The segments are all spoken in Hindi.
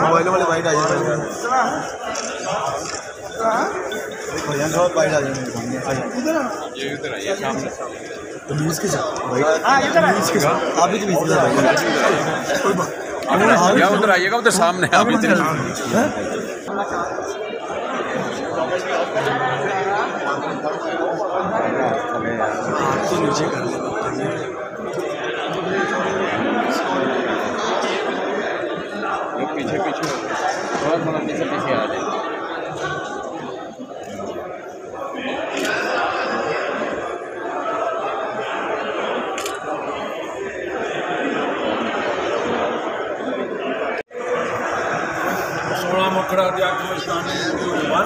मोबाइल वाले बाइट आ जाए भजन साहब बाइट आ जाए इधर आइए सामने तो न्यूज़ के साथ न्यूज़ के साथ आप भी उधर आइएगा उधर सामने आप इधर पीछे पीछे थोड़ा पीछे पीछे आ जाए।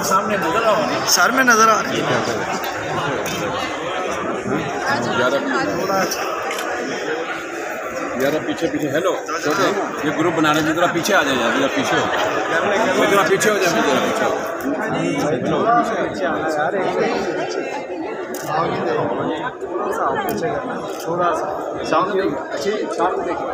सामने नजर आ रही है, सर में नजर आ रही है। यार पीछे पीछे हेलो छोटे ये ग्रुप बनाने की तरह पीछे आ जाए यार, जरा पीछे हो जरा पीछे हो जाए थोड़ा सा सामने अच्छी सामने देखिए।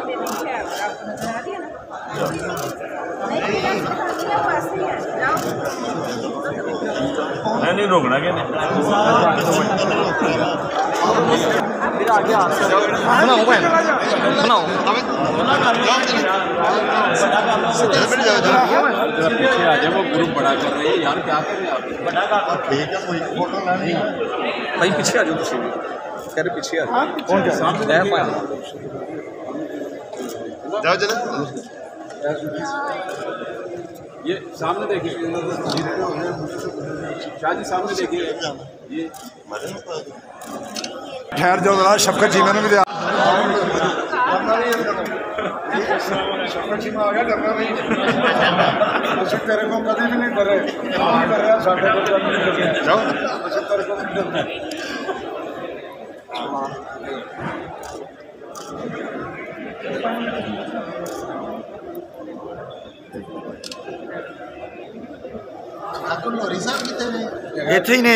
नहीं रोकना क्या पीछे आ जाए, वो ग्रुप बड़ा कर रही है यार, क्या कर रहे हैं आप? भाई पीछे आ जाओ, कह रहे पीछे आ जाओ। कौन क्या सामने जाओ चलो ये सामने देखिए, शादी सामने देखिए ये ठहर जाओ जरा, शफकत जी मैंने भी दिया शफकत जी में आ गया, डरना नहीं तेरे को कभी भी नहीं डरे जाओ तेरे को नहीं डरना। ਇੱਥੇ ਹੀ ਨੇ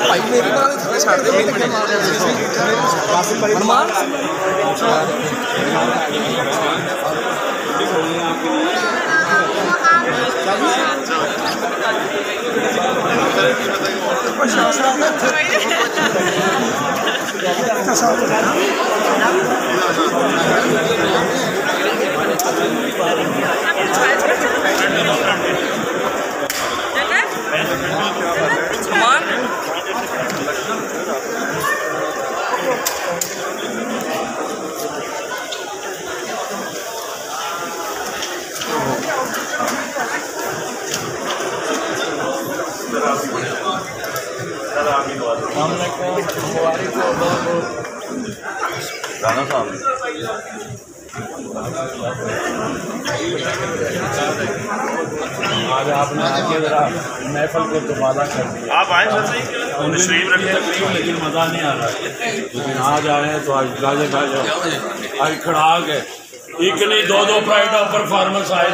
ਭਾਈ ਮੇਰੀ ਬਾਤ ਥੋੜਾ ਛੱਡ ਦੇ ਹਨੂਮਾਨ राणा साहब आज आपने आके जरा महफल को दुबारा कर दिया। आप आए सर सही तकलीफ रखें, लेकिन मज़ा नहीं आ रहा। लेकिन आज आए हैं तो आज गाजे गाजे आज खड़ा गए, एक नहीं दो प्राइड ऑफ परफॉर्मेंस आए।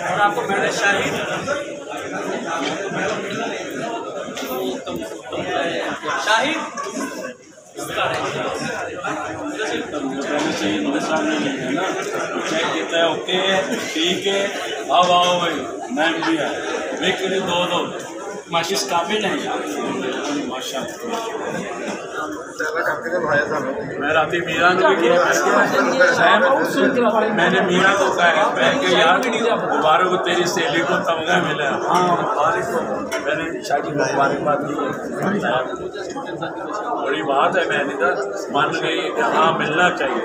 और आपको मैंने शाहिद कहता है ओके ठीक है, अब आओ भाई मैं भी आया, लेकिन दो इस काबिल हैं यार माशाल्लाह। मैं राती मीरा ने भी किया, मैंने मीरा को कहा कि यार मुबारक को तेरी सहेली को तमगा मिला। मैंने शादी मुबारकबाद दी, बड़ी बात है। मैंने कहा मान गई कि हाँ मिलना चाहिए।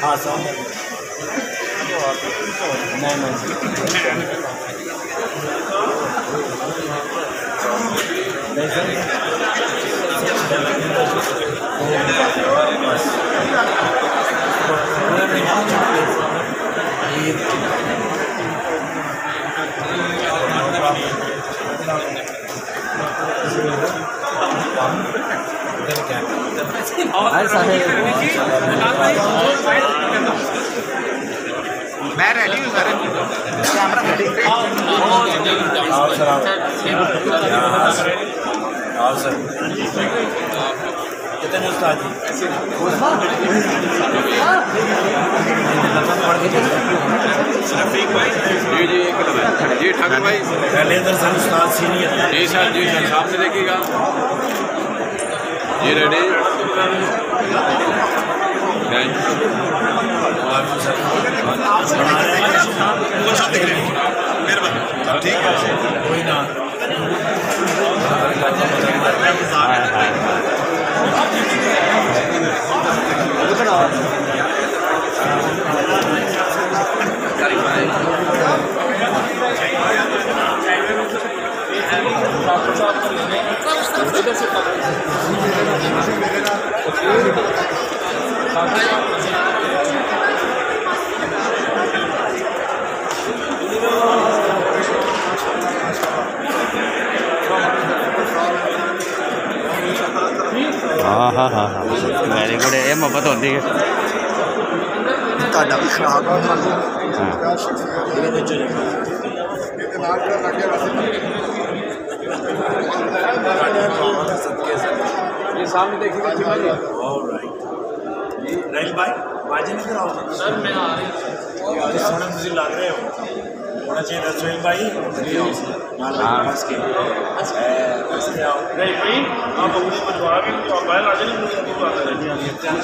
हाँ सामने मैं रेडी हूँ सर, कैमरा रेडी। कितने उस्ताद जी जी ठाकुर भाई पहले दरअसल उस्ताद सीनियर जी सर सामने देखिएगा। ये रेडी ठीक है कोई ना हाँ वेरी गुड। ये मोहब्बत होती है ये सामने देखिएगा भाई बाजी नहीं कराओ सर। मैं आ रही हूँ मुझे लग रहे हो होना चाहिए रसोई भाई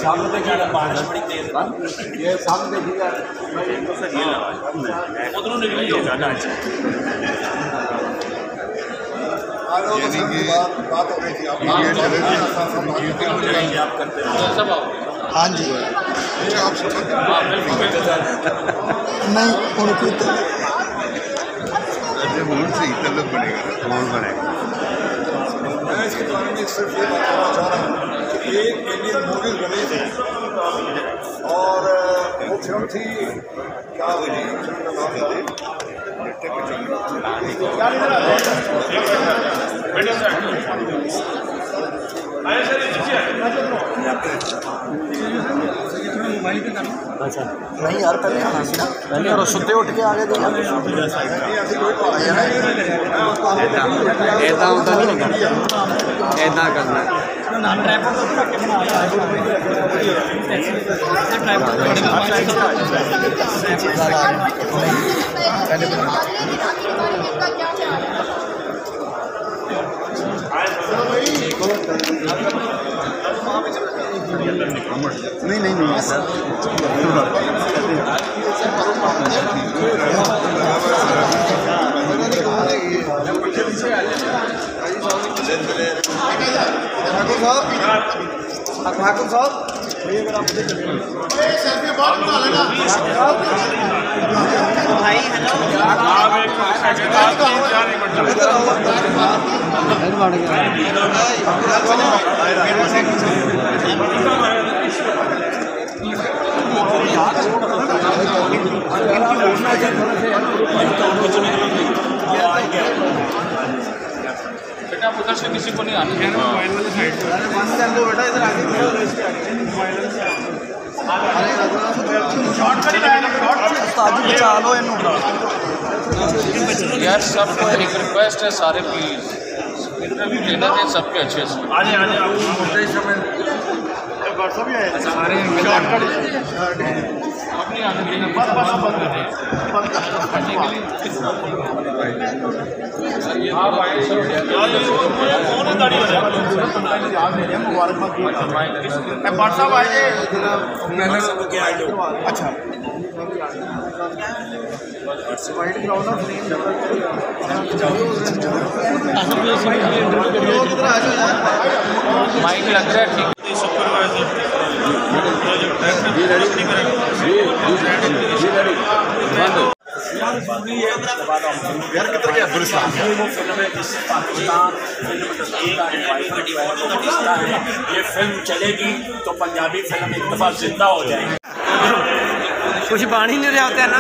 सामने देखिएगा बारिश बड़ी तेज ये सामने देखिएगा उधरों निकली बात हो गई थी आप करते हैं। हाँ जी नहीं उनकी सही तलब बनेगा मैं इसके बारे में सिर्फ ये बताना चाह रहा हूँ कि एक इंडियन मूवी बनी थी और वो फिल्म थी क्या हुई फिल्म का नाम याद नहीं यार पहले आना सी ना पहले और सुते उठ के आगे ऐसा होता नहीं लगा ऐसा करना नहीं सर ठाकुर साहब भाई हेलो अंदर से किसी को नहीं आना। यार सबको एक रिक्वेस्ट है, सारे प्लीज इंटरव्यू लेना है सबके अच्छे से। माइक लग रहा है ठीक। यार किधर गया गुलिस्तान? ये फिल्म चलेगी तो पंजाबी फिल्म एक दफा जिंदा हो जाएगी। कुछ पानी नहीं रहा होता है ना।